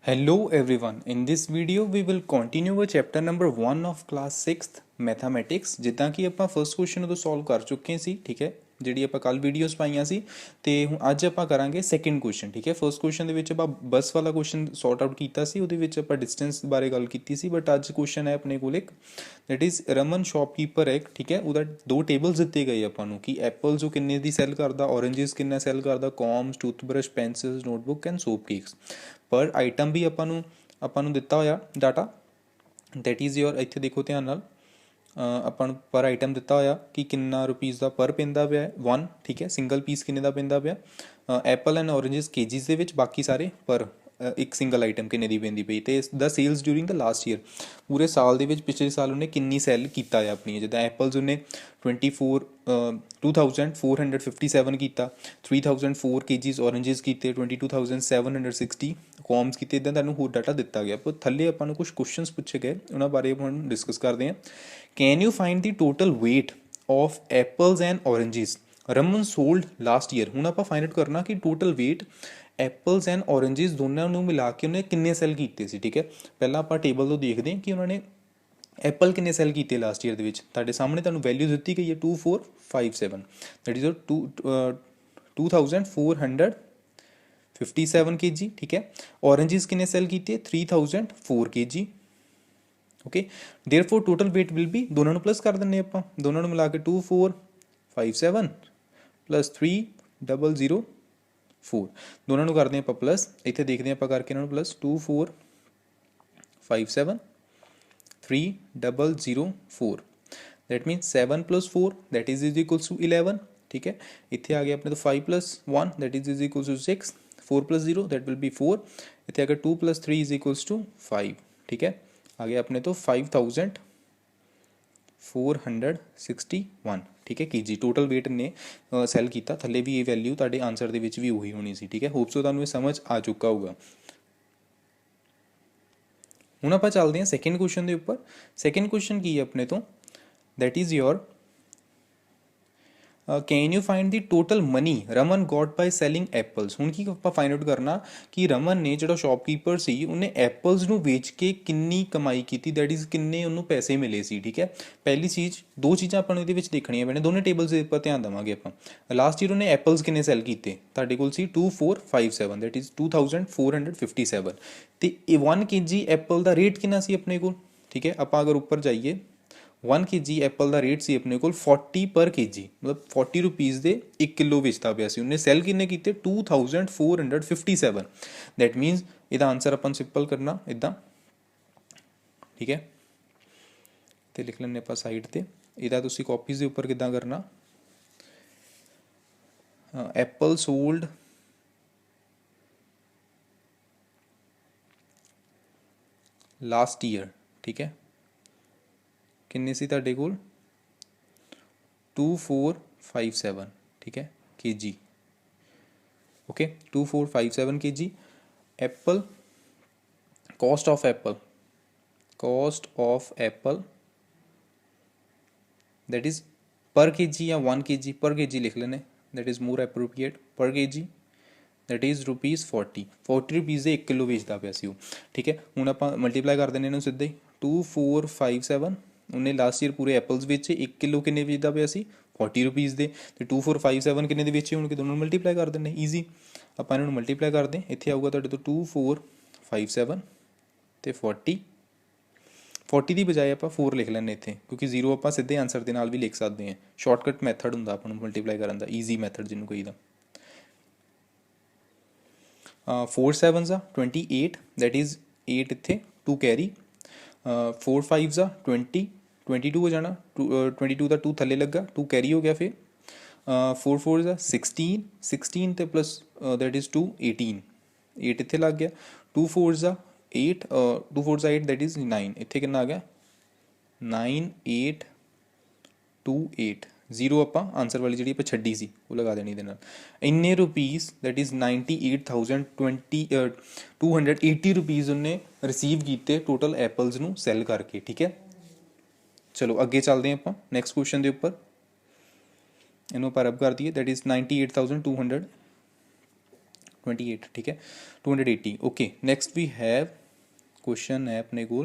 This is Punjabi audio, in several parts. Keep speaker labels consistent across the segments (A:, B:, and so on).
A: Hello everyone. In this video we will continue with chapter number 1 of class 6th mathematics. ਜਿੱਦਾਂ ਕਿ ਆਪਾਂ ਫਰਸਟ ਕੁਐਸਚਨ ਉਦੋਂ ਸੋਲਵ ਕਰ ਚੁੱਕੇ ਸੀ, ਠੀਕ ਹੈ, ਜਿਹੜੀ ਆਪਾਂ ਕੱਲ ਵੀਡੀਓਜ਼ ਪਾਈਆਂ ਸੀ। ਤੇ ਹੁਣ ਅੱਜ ਆਪਾਂ ਕਰਾਂਗੇ ਸੈਕਿੰਡ ਕੁਐਸਚਨ, ਠੀਕ ਹੈ। ਫਰਸਟ ਕੁਐਸਚਨ ਦੇ ਵਿੱਚ ਆਪਾਂ ਬੱਸ ਵਾਲਾ ਕੁਐਸਚਨ ਸੌਰਟ ਆਊਟ ਕੀਤਾ ਸੀ, ਉਹਦੇ ਵਿੱਚ ਆਪਾਂ ਡਿਸਟੈਂਸ ਬਾਰੇ ਗੱਲ ਕੀਤੀ ਸੀ। ਬਟ ਅੱਜ ਕੁਐਸਚਨ ਹੈ ਆਪਣੇ ਕੋਲ ਇੱਕ, ਦੈਟ ਇਜ਼ ਰਮਨ ਸ਼ੌਪਕੀਪਰ ਹੈ, ਠੀਕ ਹੈ। ਉਹਦਾ ਦੋ ਟੇਬਲਸ ਦਿੱਤੇ ਗਏ ਆਪਾਂ ਨੂੰ ਕਿ ਐਪਲਸ ਉਹ ਕਿੰਨੇ ਦੀ ਸੈਲ ਕਰਦਾ, ਔਰੇਂਜਸ ਕਿੰਨਾ ਸੈਲ ਕਰਦਾ, combs, toothbrush, pencils, notebook and soap cakes. ਪਰ ਆਈਟਮ ਵੀ ਆਪਾਂ ਨੂੰ ਦਿੱਤਾ ਹੋਇਆ ਡਾਟਾ, ਦੈਟ ਇਜ਼ ਯੋਰ, ਇੱਥੇ ਦੇਖੋ ਧਿਆਨ ਨਾਲ, ਆਪਾਂ ਨੂੰ ਪਰ ਆਈਟਮ ਦਿੱਤਾ ਹੋਇਆ ਕਿ ਕਿੰਨਾ ਰੁਪੀਜ਼ ਦਾ ਪਰ ਪੈਂਦਾ ਪਿਆ 1, ਠੀਕ ਹੈ। ਸਿੰਗਲ ਪੀਸ ਕਿੰਨੇ ਦਾ ਪੈਂਦਾ ਪਿਆ, ਐਪਲ ਐਂਡ ਔਰੇਂਜਸ ਕੇਜੀਸ ਦੇ ਵਿੱਚ, ਬਾਕੀ ਸਾਰੇ ਪਰ ਇੱਕ ਸਿੰਗਲ ਆਈਟਮ ਕਿੰਨੇ ਦੀ ਪੈਂਦੀ ਪਈ। ਤੇ ਦਾ sales during the last year, ਪੂਰੇ ਸਾਲ ਦੇ ਵਿੱਚ ਪਿਛਲੇ ਸਾਲ ਉਹਨੇ ਕਿੰਨੀ ਸੈਲ ਕੀਤਾ ਆ ਆਪਣੀ। ਜਿੱਦਾਂ ਐਪਲਸ ਉਹਨੇ 2457 ਕੀਤਾ, 3004 ਕੇਜੀਸ ਔਰੇਂਜਸ ਕੀਤੇ, 22760 ਕੌਮਸ ਕੀਤੇ। ਇੱਦਾਂ ਤੁਹਾਨੂੰ ਹੋਰ ਡਾਟਾ ਦਿੱਤਾ ਗਿਆ। ਪਰ ਥੱਲੇ ਆਪਾਂ ਨੂੰ ਕੁਝ ਕੁਐਸਚਨਸ ਪੁੱਛੇ ਗਏ, ਉਹਨਾਂ ਬਾਰੇ ਹੁਣ ਡਿਸਕਸ ਕਰਦੇ ਹਾਂ। Can you find the total weight of apples and oranges Raman sold last year. ਹੁਣ ਆਪਾਂ ਫਾਈਂਡ ਆਊਟ ਕਰਨਾ ਕਿ total weight apples and oranges ਦੋਨਾਂ ਨੂੰ ਮਿਲਾ ਕੇ ਉਹਨੇ ਕਿੰਨੇ ਸੈਲ ਕੀਤੇ ਸੀ, ਠੀਕ ਹੈ। ਪਹਿਲਾਂ ਆਪਾਂ ਟੇਬਲ ਤੋਂ ਦੇਖਦੇ ਹਾਂ ਕਿ ਉਹਨਾਂ ਨੇ ਐਪਲ ਕਿੰਨੇ ਸੈਲ ਕੀਤੇ ਲਾਸਟ ਈਅਰ ਦੇ ਵਿੱਚ। ਤੁਹਾਡੇ ਸਾਹਮਣੇ ਤੁਹਾਨੂੰ ਵੈਲਿਊ ਦਿੱਤੀ ਗਈ ਹੈ 2457, ਦੈਟ ਇਜ਼ 2457 kg, ਠੀਕ ਹੈ। ਔਰੇਂਜਸ ਕਿੰਨੇ ਸੈਲ ਕੀਤੇ 3004 kg, okay. Therefore total weight will be, दोनों प्लस कर देंगे आप, दोनों मिला के 2457 प्लस 3004, दोनों करते हैं प्लस। इतने देखते हैं आप करके इन्होंने plus 2457 3004, that mean 7 + 4 that is equals to 11, ठीक है। इतने आ गया अपने तो 5 + 1 that is equals to 6, 4 + 0 that will be 4, इतने आ गया 2 + 3 इज इक्वल्स टू 5, ठीक है। आ गया अपने तो 5461, ठीक है kg टोटल वेट ने सैल किया। थले भी ये वैल्यू तुहाडे आंसर दे विच भी वही होनी सी, ठीक है। होप सो तुहानूं समझ आ चुका होगा। हुण आपां चलदे हां सैकेंड क्वेश्चन दे उपर। सैकेंड क्वेश्चन की है अपने तो, that is your can you find the total money Raman got by selling apples. ਹੁਣ ਕੀ ਆਪਾਂ ਫਾਈਂਡ ਆਊਟ ਕਰਨਾ ਕਿ ਰਮਨ ਨੇ ਜਿਹੜਾ ਸ਼ੌਪਕੀਪਰ ਸੀ ਉਹਨੇ ਐਪਲਸ ਨੂੰ ਵੇਚ ਕੇ ਕਿੰਨੀ ਕਮਾਈ ਕੀਤੀ, ਦੈਟ ਇਜ਼ ਕਿੰਨੇ ਉਹਨੂੰ ਪੈਸੇ ਮਿਲੇ ਸੀ, ਠੀਕ ਹੈ। ਪਹਿਲੀ ਚੀਜ਼, ਦੋ ਚੀਜ਼ਾਂ ਆਪਾਂ ਨੂੰ ਇਹਦੇ ਵਿੱਚ ਦੇਖਣੀਆਂ ਪੈਣੇ, ਦੋਨੇ ਟੇਬਲਸ ਦੇ ਉੱਪਰ ਧਿਆਨ ਦੇਵਾਂਗੇ ਆਪਾਂ। ਲਾਸਟ ਈਅਰ ਉਹਨੇ ਐਪਲਸ ਕਿੰਨੇ ਸੈਲ ਕੀਤੇ, ਤੁਹਾਡੇ ਕੋਲ ਸੀ 2457, ਦੈਟ ਇਜ਼ 2457, ਤੇ 1 kg ਐਪਲ ਦਾ ਰੇਟ ਕਿੰਨਾ ਸੀ ਆਪਣੇ ਕੋਲ, ਠੀਕ ਹੈ। ਆਪਾਂ ਅਗਰ ਉੱਪਰ ਜਾਈਏ 1 kg ਐਪਲ ਦਾ ਰੇਟ ਸੀ ਆਪਣੇ ਕੋਲ 40 ਪਰ kg, ਮਤਲਬ 40 ਰੁਪੀਜ਼ ਦੇ 1 ਕਿਲੋ ਵੇਚਦਾ ਪਿਆ ਸੀ। ਉਹਨੇ ਸੈਲ ਕਿੰਨੇ ਕੀਤੇ 2457, ਦੈਟ ਮੀਨਸ ਇਹਦਾ ਆਨਸਰ ਆਪਾਂ ਸਿੰਪਲ ਕਰਨਾ ਇੱਦਾਂ, ਠੀਕ ਹੈ। ਤੇ ਲਿਖ ਲੈਂਦੇ ਆਪਾਂ ਸਾਈਡ ਤੇ। ਇਹਦਾ ਤੁਸੀਂ ਕਾਪੀਜ਼ ਦੇ ਉੱਪਰ ਕਿੱਦਾਂ ਕਰਨਾ, ਐਪਲ ਸੋਲਡ ਲਾਸਟ ਈਅਰ, ਠੀਕ ਹੈ। ਕਿੰਨੇ ਸੀ ਤੁਹਾਡੇ ਕੋਲ 2457, ਠੀਕ ਹੈ kg, okay 2457 kg। Apple cost of apple that is per kg या 1 kg, per kg लिख लेने, that is more appropriate, per kg that is ₹40 rupees ਦੇ 1 ਕਿਲੋ ਵੇਚਦਾ ਪਿਆ ਸੀ ਉਹ, ਠੀਕ ਹੈ। ਹੁਣ ਆਪਾਂ ਮਲਟੀਪਲਾਈ ਕਰ ਦਿੰਦੇ ਇਹਨੂੰ ਸਿੱਧਾ ਹੀ, 2457 ਉਹਨੇ ਲਾਸਟ ਈਅਰ ਪੂਰੇ ਐਪਲਸ ਵੇਚੇ, 1 ਕਿਲੋ ਕਿੰਨੇ ਵੇਚਦਾ ਪਿਆ ਸੀ 40 ਰੁਪੀਜ਼ ਦੇ, ਤੇ 2457 ਕਿੰਨੇ ਦੇ ਵੇਚੇ ਹੋਣਗੇ, ਦੋਨੋਂ ਮਲਟੀਪਲਾਈ ਕਰ ਦਿੰਦੇ, ਈਜ਼ੀ। ਆਪਾਂ ਇਹਨਾਂ ਨੂੰ ਮਲਟੀਪਲਾਈ ਕਰਦੇ, ਇੱਥੇ ਆਊਗਾ ਤੁਹਾਡੇ ਤੋਂ 2457 ਤੇ 40 ਦੀ ਬਜਾਏ ਆਪਾਂ 4 ਲਿਖ ਲੈਂਦੇ ਇੱਥੇ, ਕਿਉਂਕਿ 0 ਆਪਾਂ ਸਿੱਧੇ ਆਨਸਰ ਦੇ ਨਾਲ ਵੀ ਲਿਖ ਸਕਦੇ ਹਾਂ। ਸ਼ਾਰਟਕਟ ਮੈਥਡ ਹੁੰਦਾ ਆਪਾਂ ਨੂੰ ਮਲਟੀਪਲਾਈ ਕਰਨ ਦਾ, ਈਜ਼ੀ ਮੈਥਡ ਜਿਹਨੂੰ ਕਹੀਦਾ। 4 7s ਆ 28, ਦੈਟ ਇਜ਼ 8 ਇੱਥੇ 2 ਕੈਰੀ, 4 5s ਆ 20, 22 ਹੋ ਜਾਣਾ, 22 ਦਾ 2 ਥੱਲੇ ਲੱਗਾ, 2 ਕੈਰੀ ਹੋ ਗਿਆ। ਫਿਰ 4 4s ਆ 16 ਤੇ ਪਲੱਸ ਦੈਟ ਇਜ਼ 2 18, 8 ਇੱਥੇ ਲੱਗ ਗਿਆ। 2 4s ਆ 8, 2 4s ਆ 8 ਦੈਟ ਇਜ਼ 9, ਇੱਥੇ ਕਿੰਨਾ ਆ ਗਿਆ 9 8 2 8, 0 ਆਪਾਂ ਆਨਸਰ ਵਾਲੀ ਜਿਹੜੀ ਆਪਾਂ ਛੱਡੀ ਸੀ ਉਹ ਲਗਾ ਦੇਣੀ ਇਹਦੇ ਨਾਲ। ਇੰਨੇ ਰੁਪੀਜ਼ ਦੈਟ ਇਜ਼ 98,280 ਰੁਪੀਜ਼ ਉਹਨੇ ਰਿਸੀਵ ਕੀਤੇ ਟੋਟਲ ਐਪਲਸ ਨੂੰ ਸੈਲ ਕਰਕੇ, ਠੀਕ ਹੈ। ਚਲੋ ਅੱਗੇ ਚੱਲਦੇ ਹਾਂ ਆਪਾਂ ਨੈਕਸਟ ਕੁਐਸਚਨ ਦੇ ਉੱਪਰ। ਇਹਨੂੰ ਆਪਾਂ ਰਬ ਕਰ ਦਈਏ, ਦੈਟ ਇਜ਼ 98,200 28, ठीक है 280। Okay next we have question है अपने को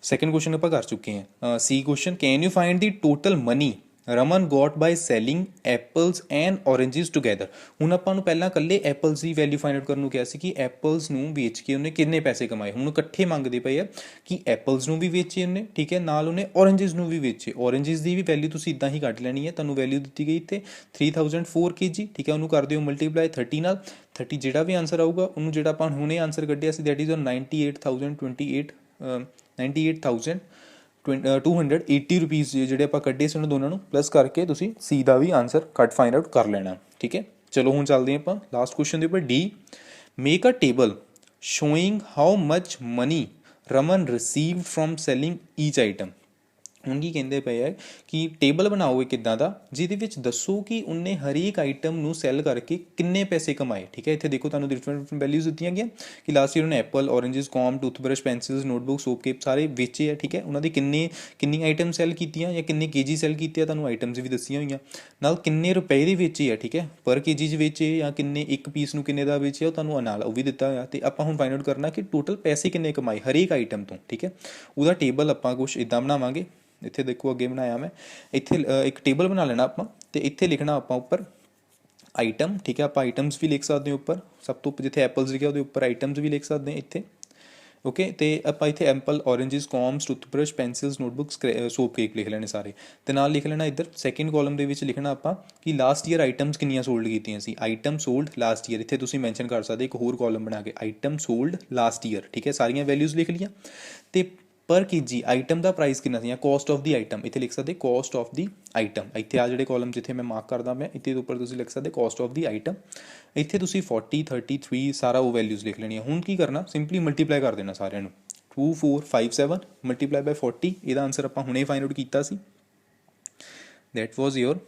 A: सैकेंड क्वेश्चन ਆਪਾਂ कर चुके हैं। C question can you find the total money Raman got by selling apples and oranges together. ਹੁਣ ਆਪਾਂ ਨੂੰ ਪਹਿਲਾਂ ਇਕੱਲੇ ਐਪਲਸ ਦੀ ਵੈਲਿਊ ਫਾਈਂਡ ਆਊਟ ਕਰਨ ਨੂੰ ਕਿਹਾ ਸੀ ਕਿ ਐਪਲਸ ਨੂੰ ਵੇਚ ਕੇ ਉਹਨੇ ਕਿੰਨੇ ਪੈਸੇ ਕਮਾਏ। ਹੁਣ ਇਕੱਠੇ ਮੰਗਦੇ ਪਏ ਆ ਕਿ ਐਪਲਸ ਨੂੰ ਵੀ ਵੇਚੇ ਉਹਨੇ, ਠੀਕ ਹੈ, ਨਾਲ ਉਹਨੇ ਔਰੇਂਜਸ ਨੂੰ ਵੀ ਵੇਚੇ। ਔਰੇਂਜਸ ਦੀ ਵੀ ਵੈਲਿਊ ਤੁਸੀਂ ਇਦਾਂ ਹੀ ਕੱਢ ਲੈਣੀ ਹੈ। ਤੁਹਾਨੂੰ ਵੈਲਿਊ ਦਿੱਤੀ ਗਈ ਇੱਥੇ 3004 kg, ਠੀਕ ਹੈ, ਉਹਨੂੰ ਕਰ ਦਿਓ ਮਲਟੀਪਲਾਈ 30 ਨਾਲ। 30 ਜਿਹੜਾ ਵੀ ਆਂਸਰ ਆਊਗਾ ਉਹਨੂੰ, ਜਿਹੜਾ ਆਪਾਂ ਹੁਣੇ ਆਂਸਰ ਕੱਢਿਆ ਸੀ ਦੈਟ ਇਜ਼ 98,280 ਰੁਪੀਜ਼ ਜਿਹੜੇ ਆਪਾਂ ਕੱਢੇ ਸੀ ਉਹਨਾਂ ਦੋਨਾਂ ਨੂੰ ਪਲੱਸ ਕਰਕੇ ਤੁਸੀਂ ਸੀ ਦਾ ਵੀ ਆਂਸਰ ਕੱਟ ਫਾਈਂਡ ਆਊਟ ਕਰ ਲੈਣਾ, ਠੀਕ ਹੈ। ਚਲੋ ਹੁਣ ਚੱਲਦੇ ਆਪਾਂ ਲਾਸਟ ਕੁਐਸਚਨ ਦੇ ਉੱਪਰ। D make a table showing how much money Raman received from selling each item. ਹੁਣ ਕੀ ਕਹਿੰਦੇ ਪਏ ਹੈ ਕਿ ਟੇਬਲ ਬਣਾਓ ਇੱਕ ਇੱਦਾਂ ਦਾ ਜਿਹਦੇ ਵਿੱਚ ਦੱਸੋ ਕਿ ਉਹਨੇ ਹਰੇਕ ਆਈਟਮ ਨੂੰ ਸੈੱਲ ਕਰਕੇ ਕਿੰਨੇ ਪੈਸੇ ਕਮਾਏ, ਠੀਕ ਹੈ। ਇੱਥੇ ਦੇਖੋ ਤੁਹਾਨੂੰ ਡਿਫਰੈਂਟ ਵੈਲਿਊਜ਼ ਦਿੱਤੀਆਂ ਗਈਆਂ ਕਿ ਲਾਸਟ ਈਅਰ ਉਹਨੇ ਐਪਲ, ਔਰੇਂਜਸ, ਕੌਮ, ਟੂਥਬਰਸ਼, ਪੈਨਸਿਲਸ, ਨੋਟਬੁੱਕ, ਸੋਪ ਕੇਪ ਸਾਰੇ ਵੇਚੇ ਆ, ਠੀਕ ਹੈ। ਉਹਨਾਂ ਦੀ ਕਿੰਨੀ ਆਈਟਮ ਸੈੱਲ ਕੀਤੀਆਂ ਜਾਂ ਕਿੰਨੇ ਕੇਜੀ ਸੈੱਲ ਕੀਤੇ ਆ, ਤੁਹਾਨੂੰ ਆਈਟਮਸ ਵੀ ਦੱਸੀਆਂ ਹੋਈਆਂ ਨਾਲ ਕਿੰਨੇ ਰੁਪਏ ਦੇ ਵੇਚੇ ਆ, ਠੀਕ ਹੈ, ਪਰ ਕੇਜੀ 'ਚ ਵੇਚੇ ਜਾਂ ਕਿੰਨੇ ਇੱਕ ਪੀਸ ਨੂੰ ਕਿੰਨੇ ਦਾ ਵੇਚਿਆ ਉਹ ਤੁਹਾਨੂੰ ਨਾਲ ਉਹ ਵੀ ਦਿੱਤਾ ਹੋਇਆ। ਅਤੇ ਆਪਾਂ ਹੁਣ ਫਾਈਂਡ ਆਊਟ ਕਰਨਾ ਕਿ ਟੋਟਲ ਪੈਸੇ ਕਿੰਨੇ ਕਮਾਏ ਹਰੇਕ ਆਈਟਮ ਤੋਂ, ਠੀਕ ਹੈ। ਉਹਦਾ ਟੇਬਲ ਆਪਾਂ ਕੁਛ ਇੱਦਾਂ ਬਣਾਵਾਂਗੇ। ਇੱਥੇ ਦੇਖੋ ਅੱਗੇ ਬਣਾਇਆ ਮੈਂ, ਇੱਥੇ ਇੱਕ ਟੇਬਲ ਬਣਾ ਲੈਣਾ ਆਪਾਂ ਅਤੇ ਇੱਥੇ ਲਿਖਣਾ ਆਪਾਂ ਉੱਪਰ ਆਈਟਮ, ਠੀਕ ਹੈ। ਆਪਾਂ ਆਈਟਮਸ ਵੀ ਲਿਖ ਸਕਦੇ ਹਾਂ ਉੱਪਰ, ਸਭ ਤੋਂ ਉੱਪਰ ਜਿੱਥੇ ਐਪਲਸ ਲਿਖਿਆ ਉਹਦੇ ਉੱਪਰ ਆਈਟਮਸ ਵੀ ਲਿਖ ਸਕਦੇ ਹਾਂ ਇੱਥੇ, ਓਕੇ। ਅਤੇ ਆਪਾਂ ਇੱਥੇ apple, oranges, combs, toothbrush, pencils, notebooks, soap cake ਲਿਖ ਲੈਣੇ ਸਾਰੇ। ਅਤੇ ਨਾਲ ਲਿਖ ਲੈਣਾ ਇੱਧਰ ਸੈਕਿੰਡ ਕਾਲਮ ਦੇ ਵਿੱਚ ਲਿਖਣਾ ਆਪਾਂ ਕਿ ਲਾਸਟ ਈਅਰ ਆਈਟਮਸ ਕਿੰਨੀਆਂ ਸੋਲਡ ਕੀਤੀਆਂ ਸੀ। ਆਈਟਮ ਸੋਲਡ ਲਾਸਟ ਈਅਰ ਇੱਥੇ ਤੁਸੀਂ ਮੈਂਸ਼ਨ ਕਰ ਸਕਦੇ ਇੱਕ ਹੋਰ ਕਾਲਮ ਬਣਾ ਕੇ ਆਈਟਮ ਸੋਲਡ ਲਾਸਟ ਈਅਰ, ਠੀਕ ਹੈ। ਸਾਰੀਆਂ ਵੈਲਿਊਜ਼ ਲਿਖ ਲਈਆਂ ਅਤੇ ਪਰ ਕੇਜੀ ਆਈਟਮ ਦਾ ਪ੍ਰਾਈਸ ਕਿੰਨਾ ਸੀ ਜਾਂ ਕੋਸਟ ਆਫ ਦੀ ਆਈਟਮ ਇੱਥੇ ਲਿਖ ਸਕਦੇ ਕੋਸਟ ਆਫ ਦੀ ਆਈਟਮ। ਇੱਥੇ ਆ ਜਿਹੜੇ ਕਾਲਮ ਜਿੱਥੇ ਮੈਂ ਮਾਰਕ ਕਰਦਾ ਮੈਂ ਇੱਥੇ ਉੱਪਰ ਤੁਸੀਂ ਲਿਖ ਸਕਦੇ ਕੋਸਟ ਆਫ ਦੀ ਆਈਟਮ। ਇੱਥੇ ਤੁਸੀਂ 40, 33 ਸਾਰਾ ਉਹ ਵੈਲਿਊਜ਼ ਲਿਖ ਲੈਣੀਆਂ। ਹੁਣ ਕੀ ਕਰਨਾ, ਸਿੰਪਲੀ ਮਲਟੀਪਲਾਈ ਕਰ ਦੇਣਾ ਸਾਰਿਆਂ ਨੂੰ। 2457 ਮਲਟੀਪਲਾਈ ਬਾਈ 40, ਇਹਦਾ ਆਂਸਰ ਆਪਾਂ ਹੁਣੇ ਫਾਈਂਡ ਆਊਟ ਕੀਤਾ ਸੀ, ਦੈਟ ਵਾਜ਼ ਯੋਰ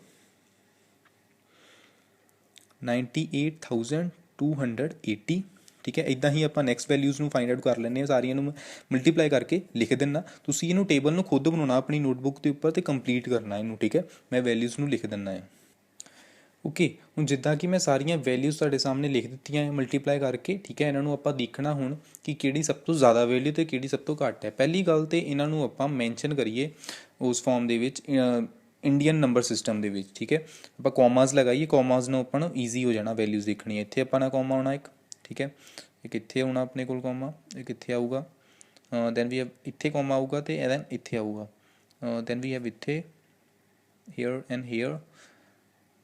A: 98,280, ਠੀਕ ਹੈ। ਇੱਦਾਂ ਹੀ ਆਪਾਂ ਨੈਕਸਟ ਵੈਲਿਊਜ਼ ਨੂੰ ਫਾਈਂਡ ਆਊਟ ਕਰ ਲੈਂਦੇ ਹਾਂ, ਸਾਰੀਆਂ ਨੂੰ ਮਲਟੀਪਲਾਈ ਕਰਕੇ ਲਿਖ ਦਿੰਦਾ। ਤੁਸੀਂ ਇਹਨੂੰ ਟੇਬਲ ਨੂੰ ਖੁਦ ਬਣਾਉਣਾ ਆਪਣੀ ਨੋਟਬੁੱਕ ਦੇ ਉੱਪਰ ਅਤੇ ਕੰਪਲੀਟ ਕਰਨਾ ਇਹਨੂੰ, ਠੀਕ ਹੈ। ਮੈਂ ਵੈਲਿਊਜ਼ ਨੂੰ ਲਿਖ ਦਿੰਦਾ ਹੈ, ਓਕੇ। ਹੁਣ ਜਿੱਦਾਂ ਕਿ ਮੈਂ ਸਾਰੀਆਂ ਵੈਲਿਊਜ਼ ਤੁਹਾਡੇ ਸਾਹਮਣੇ ਲਿਖ ਦਿੱਤੀਆਂ ਹੈ ਮਲਟੀਪਲਾਈ ਕਰਕੇ, ਠੀਕ ਹੈ। ਇਹਨਾਂ ਨੂੰ ਆਪਾਂ ਦੇਖਣਾ ਹੁਣ ਕਿ ਕਿਹੜੀ ਸਭ ਤੋਂ ਜ਼ਿਆਦਾ ਵੈਲਿਊ ਅਤੇ ਕਿਹੜੀ ਸਭ ਤੋਂ ਘੱਟ ਹੈ। ਪਹਿਲੀ ਗੱਲ ਤਾਂ ਇਹਨਾਂ ਨੂੰ ਆਪਾਂ ਮੈਂਸ਼ਨ ਕਰੀਏ ਉਸ ਫਾਰਮ ਦੇ ਵਿੱਚ ਇੰਡੀਅਨ ਨੰਬਰ ਸਿਸਟਮ ਦੇ ਵਿੱਚ, ਠੀਕ ਹੈ। ਆਪਾਂ ਕੋਮਾਸ ਲਗਾਈਏ, ਕੋਮਾਸ ਨੂੰ ਆਪਾਂ ਨੂੰ ਈਜ਼ੀ ਹੋ ਜਾਣਾ ਵੈਲਿਊਜ਼ ਦੇਖਣੀ। ਇੱਥੇ ਆਪਾਂ ਨਾਲ ਕੋਮਾ ਆਉਣਾ ਇੱਕ, ਠੀਕ ਹੈ, ਇੱਕ ਇੱਥੇ ਆਉਣਾ ਆਪਣੇ ਕੋਲ ਕੋਮਾ, ਇੱਕ ਇੱਥੇ ਆਊਗਾ, ਦੈਨ ਵੀ ਇੱਥੇ ਕੋਮਾ ਆਊਗਾ ਅਤੇ ਦੈਨ ਇੱਥੇ ਆਊਗਾ, ਦੈਨ ਵੀ ਹੈਵ ਇੱਥੇ here and here,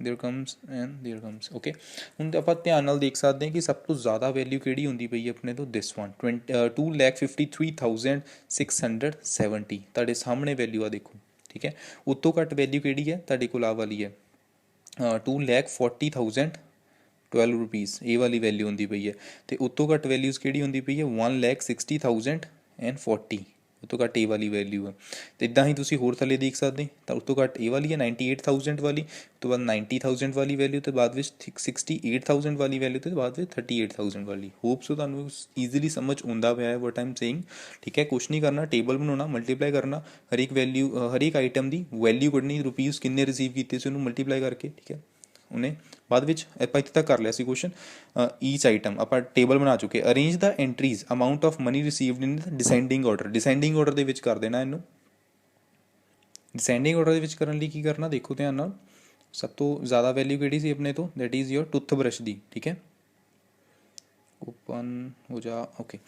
A: there comes and there comes, okay. ਹੁਣ ਆਪਾਂ ਧਿਆਨ ਨਾਲ ਦੇਖ ਸਕਦੇ ਹਾਂ ਕਿ ਸਭ ਤੋਂ ਜ਼ਿਆਦਾ ਵੈਲਿਊ ਕਿਹੜੀ ਹੁੰਦੀ ਪਈ ਹੈ ਆਪਣੇ ਤੋਂ, ਦਿਸ ਵਨ 2,53,670 ਤੁਹਾਡੇ ਸਾਹਮਣੇ ਵੈਲਿਊ ਆ ਦੇਖੋ, ਠੀਕ ਹੈ। ਉਤੋਂ ਘੱਟ ਵੈਲਿਊ ਕਿਹੜੀ ਹੈ ਤੁਹਾਡੇ ਕੋਲ ਆ ਵਾਲੀ ਹੈ 2,40,012 ਰੁਪੀਜ਼, ਇਹ ਵਾਲੀ ਵੈਲਿਊ ਹੁੰਦੀ ਪਈ ਹੈ। ਅਤੇ ਉਤੋਂ ਘੱਟ ਵੈਲਿਊਜ਼ ਕਿਹੜੀ ਹੁੰਦੀ ਪਈ ਹੈ 1,60,040, ਉਤੋਂ ਘੱਟ ਇਹ ਵਾਲੀ ਵੈਲਿਊ ਹੈ। ਅਤੇ ਇੱਦਾਂ ਹੀ ਤੁਸੀਂ ਹੋਰ ਥੱਲੇ ਦੇਖ ਸਕਦੇ ਤਾਂ ਉਤੋਂ ਘੱਟ ਇਹ ਵਾਲੀ ਹੈ 98,000 ਵਾਲੀ, ਉਸ ਤੋਂ ਬਾਅਦ 90,000 ਵਾਲੀ ਵੈਲਿਊ, ਅਤੇ ਬਾਅਦ ਵਿੱਚ 68,000 ਵਾਲੀ ਵੈਲਿਊ, ਅਤੇ ਬਾਅਦ ਵਿੱਚ 38,000 ਵਾਲੀ। ਹੋਪ ਸੋ ਤੁਹਾਨੂੰ ਈਜ਼ੀਲੀ ਸਮਝ ਆਉਂਦਾ ਪਿਆ ਹੈ ਵਟ ਆਈ ਐਮ ਸੇਇੰਗ, ਠੀਕ ਹੈ। ਕੁਛ ਨਹੀਂ ਕਰਨਾ, ਟੇਬਲ ਬਣਾਉਣਾ, ਮਲਟੀਪਲਾਈ ਕਰਨਾ, ਹਰੇਕ ਵੈਲਿਊ ਹਰੇਕ ਆਈਟਮ ਦੀ ਵੈਲਿਊ ਕੱਢਣੀ, ਰੁਪੀਜ਼ ਕਿੰਨੇ ਰਿਸੀਵ ਕੀਤੇ ਸੀ ਉਹਨੂੰ ਮਲਟੀਪਲਾਈ ਕਰਕੇ, ਠੀਕ ਹੈ। ਉਹਨੇ ਬਾਅਦ ਵਿੱਚ ਆਪਾਂ ਇੱਥੇ ਤੱਕ ਕਰ ਲਿਆ ਸੀ ਕੁਐਸਚਨ। ਈਚ ਆਈਟਮ ਆਪਾਂ ਟੇਬਲ ਬਣਾ ਚੁੱਕੇ। ਅਰੇਂਜ ਦਾ entries amount of money received in descending order, descending order ਦੇ ਵਿੱਚ ਕਰ ਦੇਣਾ ਇਹਨੂੰ। ਡਿਸੈਂਡਿੰਗ ਆਰਡਰ ਦੇ ਵਿੱਚ ਕਰਨ ਲਈ ਕੀ ਕਰਨਾ ਦੇਖੋ ਧਿਆਨ ਨਾਲ। ਸਭ ਤੋਂ ਜ਼ਿਆਦਾ ਵੈਲਿਊ ਕਿਹੜੀ ਸੀ ਆਪਣੇ ਤੋਂ, ਦੈਟ ਇਜ਼ ਯੋਰ ਟੁੱਥਬਰਸ਼ ਦੀ, ਠੀਕ ਹੈ। ਓਪਨ ਹੋ ਜਾ, okay.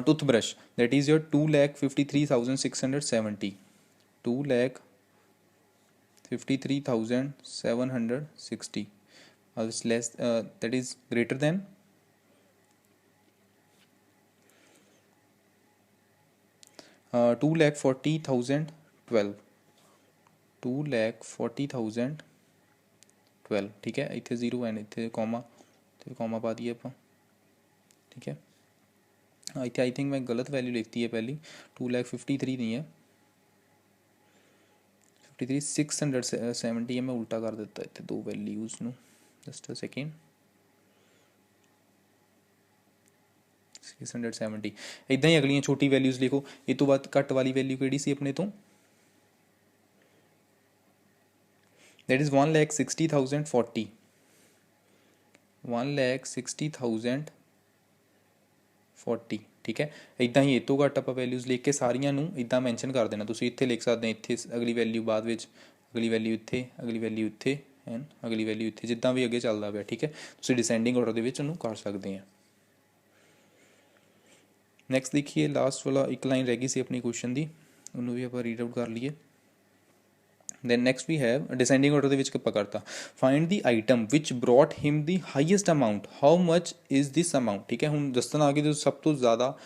A: Toothbrush that is your 2,53,670, 2,53,760, less that is greater than 2,40,012, 2,40,012, ठीक है। इतने जीरो एंड इतने कॉमा पा दिए आप, ठीक है। इतने आई थिंक मैं गलत वैल्यू लिखती है पहली, 2,53,000 नहीं है, 53,670 है, मैं उल्टा कर देता इतने दो वैल्यूज़ नू, जस्ट अ सेकेंड। 670 इदा ही अगलियां छोटी वैल्यूज़ लिखो। इस तो बाद घट वाली वैल्यू किहड़ी सी अपने तो, दैट इज़ 1,60,040, 1,60,040 ਠੀਕ ਹੈ। ਇੱਦਾਂ ਹੀ ਇਹ ਤੋਂ ਘੱਟ ਆਪਾਂ ਵੈਲਿਊਜ਼ ਲਿਖ ਕੇ ਸਾਰੀਆਂ ਨੂੰ ਇੱਦਾਂ ਮੈਂਸ਼ਨ ਕਰ ਦੇਣਾ। ਤੁਸੀਂ ਇੱਥੇ ਲਿਖ ਸਕਦੇ ਹੋ, ਇੱਥੇ ਅਗਲੀ ਵੈਲਿਊ ਬਾਅਦ ਵਿੱਚ, ਅਗਲੀ ਵੈਲਿਊ ਇੱਥੇ, ਅਗਲੀ ਵੈਲਿਊ ਇੱਥੇ ਐਂਡ ਅਗਲੀ ਵੈਲਿਊ ਇੱਥੇ, ਜਿੱਦਾਂ ਵੀ ਅੱਗੇ ਚੱਲਦਾ ਪਿਆ। ਠੀਕ ਹੈ, ਤੁਸੀਂ ਡਿਸੈਂਡਿੰਗ ਆਰਡਰ ਦੇ ਵਿੱਚ ਉਹਨੂੰ ਕਰ ਸਕਦੇ ਆ। ਨੈਕਸਟ ਦੇਖੀਏ, ਲਾਸਟ ਵਾਲਾ ਇੱਕ ਲਾਈਨ ਰਹਿ ਗਈ ਸੀ ਆਪਣੀ ਕੁਐਸਚਨ ਦੀ, ਉਹਨੂੰ ਵੀ ਆਪਾਂ ਰੀਡ ਆਊਟ ਕਰ ਲਈਏ। ਦੈਨ ਨੈਕਸਟ ਵੀ ਹੈ ਡਿਸੈਂਡਿੰਗ ਆਰਡਰ ਦੇ ਵਿੱਚ ਆਪਾਂ ਕਰਤਾ, find the item which brought him the highest amount, how much is this amount. ਠੀਕ ਹੈ, ਹੁਣ ਦੱਸਣਾ ਆ ਕਿ ਸਭ ਤੋਂ ਜ਼ਿਆਦਾ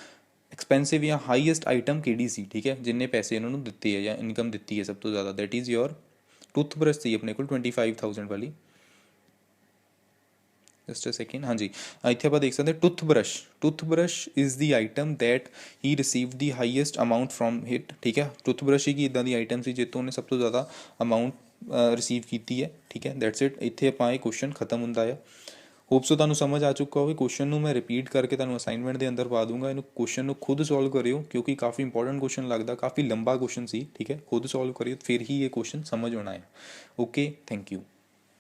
A: ਐਕਸਪੈਂਸਿਵ ਜਾਂ ਹਾਈਐਸਟ ਆਈਟਮ ਕਿਹੜੀ ਸੀ। ਠੀਕ ਹੈ, ਜਿੰਨੇ ਪੈਸੇ ਇਹਨਾਂ ਨੂੰ ਦਿੱਤੇ ਹੈ ਜਾਂ ਇਨਕਮ ਦਿੱਤੀ ਹੈ ਸਭ ਤੋਂ ਜ਼ਿਆਦਾ, ਦੈਟ ਇਜ਼ ਯੋਰ ਟੂਥਬ੍ਰਸ਼ ਸੀ ਆਪਣੇ ਕੋਲ 25,000 ਵਾਲੀ। ਜਸਟ ਅ ਸੈਕਿੰਡ, ਹਾਂਜੀ ਇੱਥੇ ਆਪਾਂ ਦੇਖ ਸਕਦੇ toothbrush is the item that he received the highest amount from it. ਠੀਕ ਹੈ, ਟੂਥਬ੍ਰਸ਼ ਹੀ ਇੱਦਾਂ ਦੀ ਆਈਟਮ ਸੀ ਜਿੱਤੋਂ ਉਹਨੇ ਸਭ ਤੋਂ ਜ਼ਿਆਦਾ ਅਮਾਊਂਟ ਰਿਸੀਵ ਕੀਤੀ ਹੈ। ਠੀਕ ਹੈ, ਦੈਟਸ ਇਟ। ਇੱਥੇ ਆਪਾਂ ਇਹ ਕੁਐਸਚਨ ਖਤਮ ਹੁੰਦਾ ਆ। ਹੋਪ ਸੋ ਤੁਹਾਨੂੰ ਸਮਝ ਆ ਚੁੱਕਾ ਹੋਵੇ। ਕੁਐਸਚਨ ਨੂੰ ਮੈਂ ਰਿਪੀਟ ਕਰਕੇ ਤੁਹਾਨੂੰ ਅਸਾਈਨਮੈਂਟ ਦੇ ਅੰਦਰ ਪਾ ਦੂੰਗਾ। ਇਹਨੂੰ ਕੁਐਸਚਨ ਨੂੰ ਖੁਦ ਸੋਲਵ ਕਰਿਓ, ਕਿਉਂਕਿ ਕਾਫੀ ਇੰਪੋਰਟੈਂਟ ਕੁਐਸਚਨ ਲੱਗਦਾ, ਕਾਫੀ ਲੰਬਾ ਕੁਐਸਚਨ ਸੀ। ਠੀਕ ਹੈ, ਖੁਦ ਸੋਲਵ ਕਰਿਓ, ਫਿਰ ਹੀ ਇਹ ਕੁਐਸਚਨ ਸਮਝ ਆਉਣਾ ਹੈ। Okay, thank you.